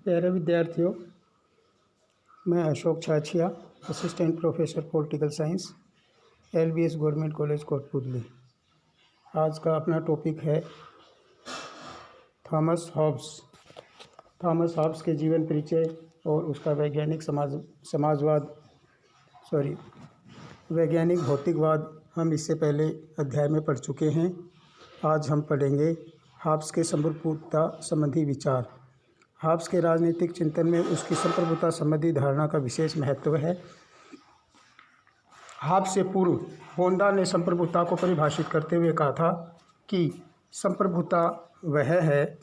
प्यारे विद्यार्थियों, मैं Ashok Chhachhia, assistant professor political science, LBS government college Kotputli. आज का अपना टॉपिक है थॉमस हॉब्स। थॉमस हॉब्स के जीवन परिचय और उसका वैज्ञानिक भौतिकवाद हम इससे पहले अध्याय में पढ़ चुके हैं। आज हम पढ़ेंगे हॉब्स के संप्रभुता संबंधी विचार। हॉब्स के राजनीतिक चिंतन में उसकी संप्रभुता संबंधी धारणा का विशेष महत्व है। हॉब्स से पूर्व बोंदा ने संप्रभुता को परिभाषित करते हुए कहा था कि संप्रभुता वह है,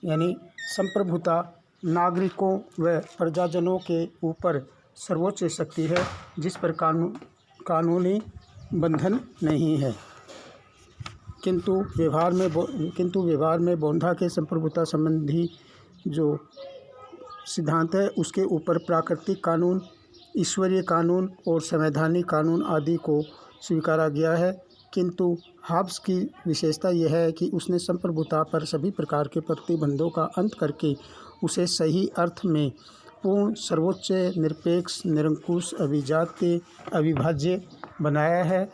यानी संप्रभुता नागरिकों व प्रजाजनों के ऊपर सर्वोच्च शक्ति है जिस पर कानूनी बंधन नहीं है। किंतु व्यवहार में बोंदा के संप्रभुता संबंधी जो सिद्धांत है उसके ऊपर प्राकृतिक कानून, ईश्वरीय कानून और संवैधानिक कानून आदि को स्वीकारा गया है। किंतु हॉब्स की विशेषता यह है कि उसने संप्रभुता पर सभी प्रकार के प्रतिबंधों का अंत करके उसे सही अर्थ में पूर्ण, सर्वोच्च, निरपेक्ष, निरंकुश, अभिजात्य, अविभाज्य बनाया है।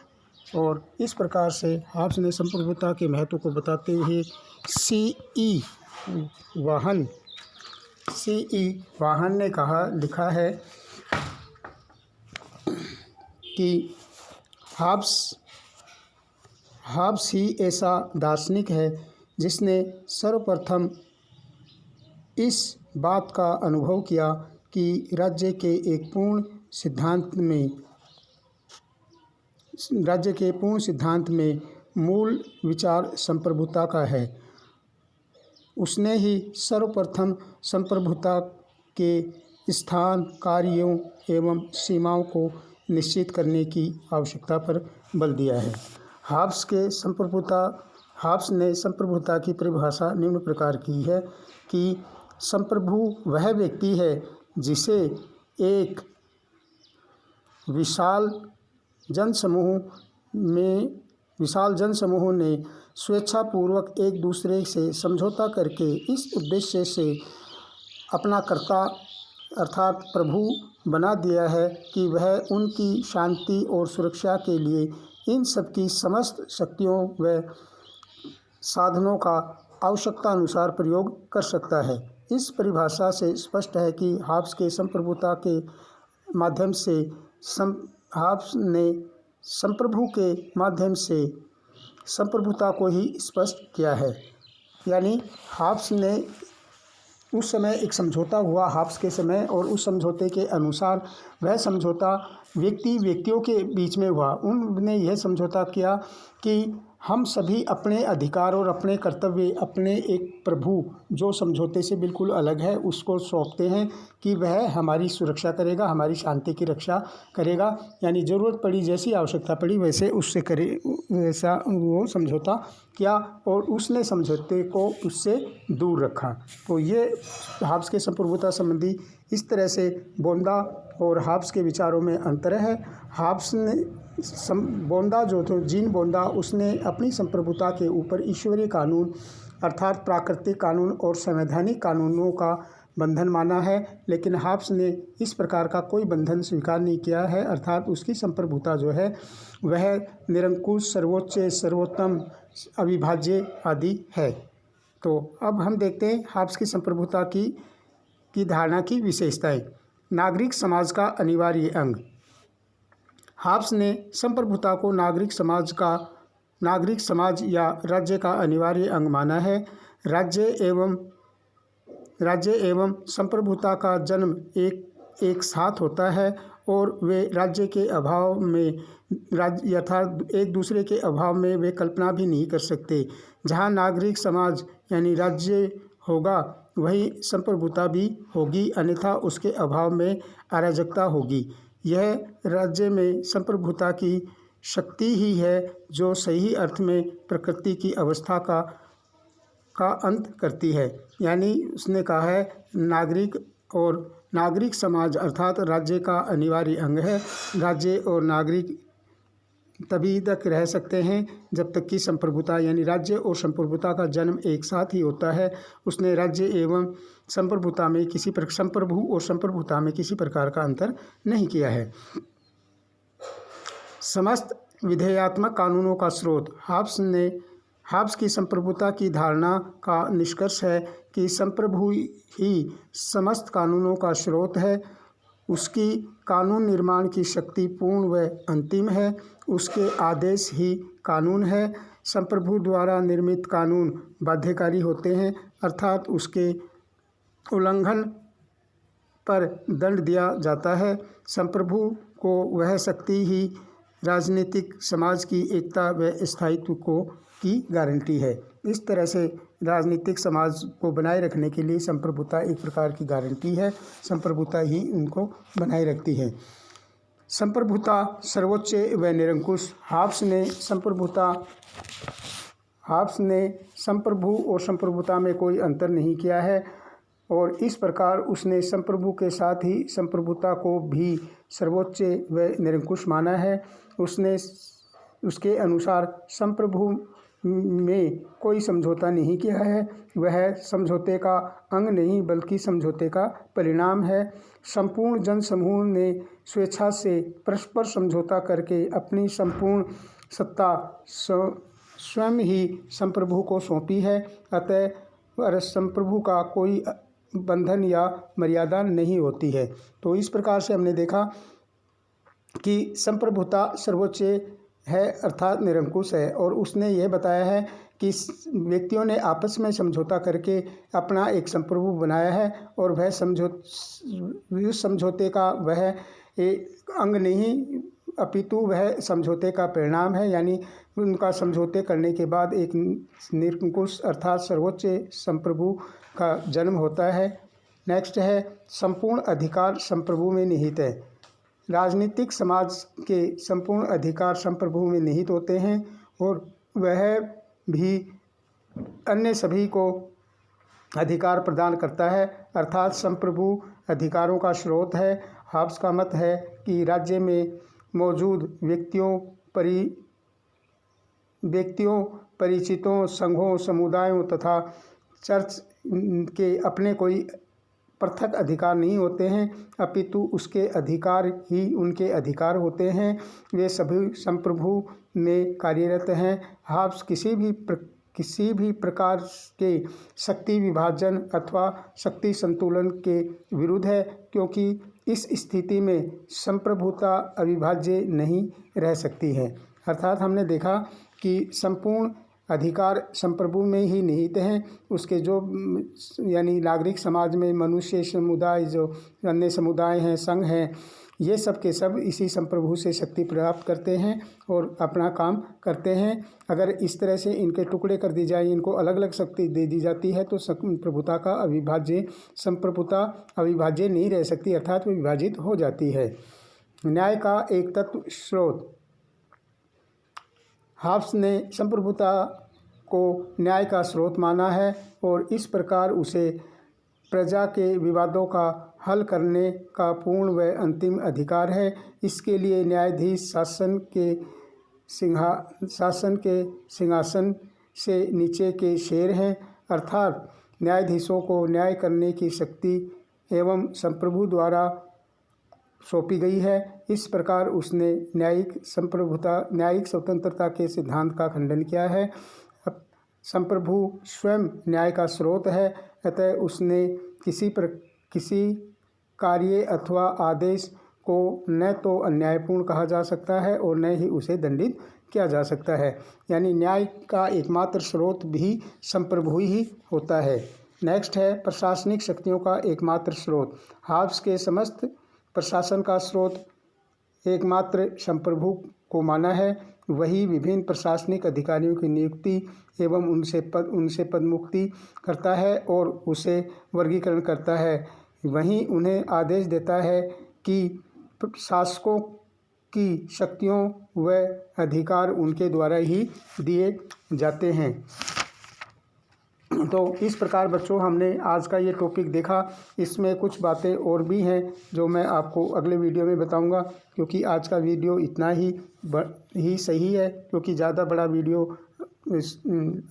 और इस प्रकार से हॉब्स ने संप्रभुता के महत्व को बताते हुए C.E. वाहन ने लिखा है कि हॉब्स ही ऐसा दार्शनिक है जिसने सर्वप्रथम इस बात का अनुभव किया कि राज्य के पूर्ण सिद्धांत में मूल विचार संप्रभुता का है। उसने ही सर्वप्रथम संप्रभुता के स्थान, कार्यों एवं सीमाओं को निश्चित करने की आवश्यकता पर बल दिया है। हॉब्स ने संप्रभुता की परिभाषा निम्न प्रकार की है कि संप्रभु वह व्यक्ति है जिसे एक विशाल जनसमूह ने स्वेच्छापूर्वक एक दूसरे से समझौता करके इस उद्देश्य से अपना कर्ता अर्थात प्रभु बना दिया है कि वह उनकी शांति और सुरक्षा के लिए इन सबकी समस्त शक्तियों व साधनों का आवश्यकता अनुसार प्रयोग कर सकता है। इस परिभाषा से स्पष्ट है कि हॉब्स के संप्रभुता के माध्यम से हॉब्स ने संप्रभु के माध्यम से संप्रभुता को ही स्पष्ट किया है। यानी हॉब्स ने उस समय एक समझौता हुआ हॉब्स के समय, और उस समझौते के अनुसार वह समझौता व्यक्तियों के बीच में हुआ। उन्होंने यह समझौता किया कि हम सभी अपने अधिकार और अपने कर्तव्य अपने एक प्रभु जो समझौते से बिल्कुल अलग है उसको सौंपते हैं कि वह हमारी सुरक्षा करेगा, हमारी शांति की रक्षा करेगा। यानी ज़रूरत पड़ी, जैसी आवश्यकता पड़ी वैसे उससे करे, वैसा वो समझौता किया और उसने समझौते को उससे दूर रखा। तो ये हॉब्स के संप्रभुता संबंधी इस तरह से बोंदा और हॉब्स के विचारों में अंतर है। हॉब्स ने जीन बोंदा उसने अपनी संप्रभुता के ऊपर ईश्वरीय कानून अर्थात प्राकृतिक कानून और संवैधानिक कानूनों का बंधन माना है, लेकिन हॉब्स ने इस प्रकार का कोई बंधन स्वीकार नहीं किया है। अर्थात उसकी संप्रभुता जो है वह निरंकुश, सर्वोच्च, सर्वोत्तम, अविभाज्य आदि है। तो अब हम देखते हैं हॉब्स की संप्रभुता की धारणा की विशेषताएं। नागरिक समाज का अनिवार्य अंग। हॉब्स ने संप्रभुता को नागरिक समाज या राज्य का अनिवार्य अंग माना है। राज्य एवं संप्रभुता का जन्म एक साथ होता है और वे राज्य के अभाव में अर्थात एक दूसरे के अभाव में वे कल्पना भी नहीं कर सकते। जहाँ नागरिक समाज यानी राज्य होगा वही संप्रभुता भी होगी, अन्यथा उसके अभाव में अराजकता होगी। यह राज्य में संप्रभुता की शक्ति ही है जो सही अर्थ में प्रकृति की अवस्था का अंत करती है। यानी उसने कहा है नागरिक समाज अर्थात राज्य का अनिवार्य अंग है। राज्य और नागरिक तभी तक रह सकते हैं जब तक कि संप्रभुता यानी राज्य और संप्रभुता का जन्म एक साथ ही होता है। उसने राज्य एवं संप्रभुता में संप्रभु और संप्रभुता में किसी प्रकार का अंतर नहीं किया है। समस्त विधेयात्मक कानूनों का स्रोत हाब्स की संप्रभुता की धारणा का निष्कर्ष है कि संप्रभु ही समस्त कानूनों का स्रोत है। उसकी कानून निर्माण की शक्ति पूर्ण व अंतिम है। उसके आदेश ही कानून है। संप्रभु द्वारा निर्मित कानून बाध्यकारी होते हैं, अर्थात उसके उल्लंघन पर दंड दिया जाता है। संप्रभु को वह शक्ति ही राजनीतिक समाज की एकता व स्थायित्व की गारंटी है। इस तरह से राजनीतिक समाज को बनाए रखने के लिए संप्रभुता एक प्रकार की गारंटी है। संप्रभुता ही उनको बनाए रखती है। संप्रभुता सर्वोच्च व निरंकुश। हाब्स ने संप्रभु और संप्रभुता में कोई अंतर नहीं किया है और इस प्रकार उसने संप्रभु के साथ ही संप्रभुता को भी सर्वोच्च व निरंकुश माना है। उसके अनुसार संप्रभु में कोई समझौता नहीं किया है। वह समझौते का अंग नहीं बल्कि समझौते का परिणाम है। संपूर्ण जन समूह ने स्वेच्छा से परस्पर समझौता करके अपनी संपूर्ण सत्ता स्वयं ही संप्रभु को सौंपी है। अतः संप्रभु का कोई बंधन या मर्यादा नहीं होती है। तो इस प्रकार से हमने देखा कि संप्रभुता सर्वोच्च है अर्थात निरंकुश है और उसने यह बताया है कि व्यक्तियों ने आपस में समझौता करके अपना एक संप्रभु बनाया है और वह समझौते का वह एक अंग नहीं अपितु वह समझौते का परिणाम है। यानी उनका समझौते करने के बाद एक निरंकुश अर्थात सर्वोच्च संप्रभु का जन्म होता है। नेक्स्ट है संपूर्ण अधिकार संप्रभु में निहित है। राजनीतिक समाज के संपूर्ण अधिकार संप्रभु में निहित होते हैं और वह भी अन्य सभी को अधिकार प्रदान करता है अर्थात संप्रभु अधिकारों का स्रोत है। हाब्स का मत है कि राज्य में मौजूद व्यक्तियों, परिचितों, संघों, समुदायों तथा चर्च के अपने कोई पृथक अधिकार नहीं होते हैं अपितु उसके अधिकार ही उनके अधिकार होते हैं। वे सभी संप्रभु में कार्यरत हैं। हाब्स किसी भी प्रकार के शक्ति विभाजन अथवा शक्ति संतुलन के विरुद्ध है क्योंकि इस स्थिति में संप्रभुता अविभाज्य नहीं रह सकती है। अर्थात हमने देखा कि संपूर्ण अधिकार संप्रभु में ही निहित हैं। उसके जो यानी नागरिक समाज में मनुष्य समुदाय, जो अन्य समुदाय हैं, संघ हैं, ये सब के सब इसी संप्रभु से शक्ति प्राप्त करते हैं और अपना काम करते हैं। अगर इस तरह से इनके टुकड़े कर दी जाए, इनको अलग अलग शक्ति दे दी जाती है तो संप्रभुता अविभाज्य नहीं रह सकती अर्थात वो विभाजित हो जाती है। न्याय का एक तत्व स्रोत। हाब्स ने संप्रभुता को न्याय का स्रोत माना है और इस प्रकार उसे प्रजा के विवादों का हल करने का पूर्ण व अंतिम अधिकार है। इसके लिए न्यायाधीश शासन के सिंहासन से नीचे के शेर हैं अर्थात न्यायाधीशों को न्याय करने की शक्ति एवं संप्रभु द्वारा सौंपी गई है। इस प्रकार उसने न्यायिक स्वतंत्रता के सिद्धांत का खंडन किया है। संप्रभु स्वयं न्याय का स्रोत है, अतः उसने किसी कार्य अथवा आदेश को न तो अन्यायपूर्ण कहा जा सकता है और न ही उसे दंडित किया जा सकता है। यानी न्याय का एकमात्र स्रोत भी संप्रभु ही होता है। नेक्स्ट है प्रशासनिक शक्तियों का एकमात्र स्रोत। हाब्स के समस्त प्रशासन का स्रोत एकमात्र संप्रभु को माना है। वही विभिन्न प्रशासनिक अधिकारियों की नियुक्ति एवं उनसे पदमुक्ति करता है और उसे वर्गीकरण करता है। वहीं उन्हें आदेश देता है कि शासकों की शक्तियों व अधिकार उनके द्वारा ही दिए जाते हैं। तो इस प्रकार बच्चों हमने आज का ये टॉपिक देखा। इसमें कुछ बातें और भी हैं जो मैं आपको अगले वीडियो में बताऊंगा, क्योंकि आज का वीडियो इतना ही सही है, क्योंकि ज़्यादा बड़ा वीडियो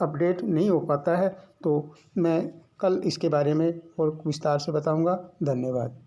अपडेट नहीं हो पाता है। तो मैं कल इसके बारे में और विस्तार से बताऊंगा। धन्यवाद।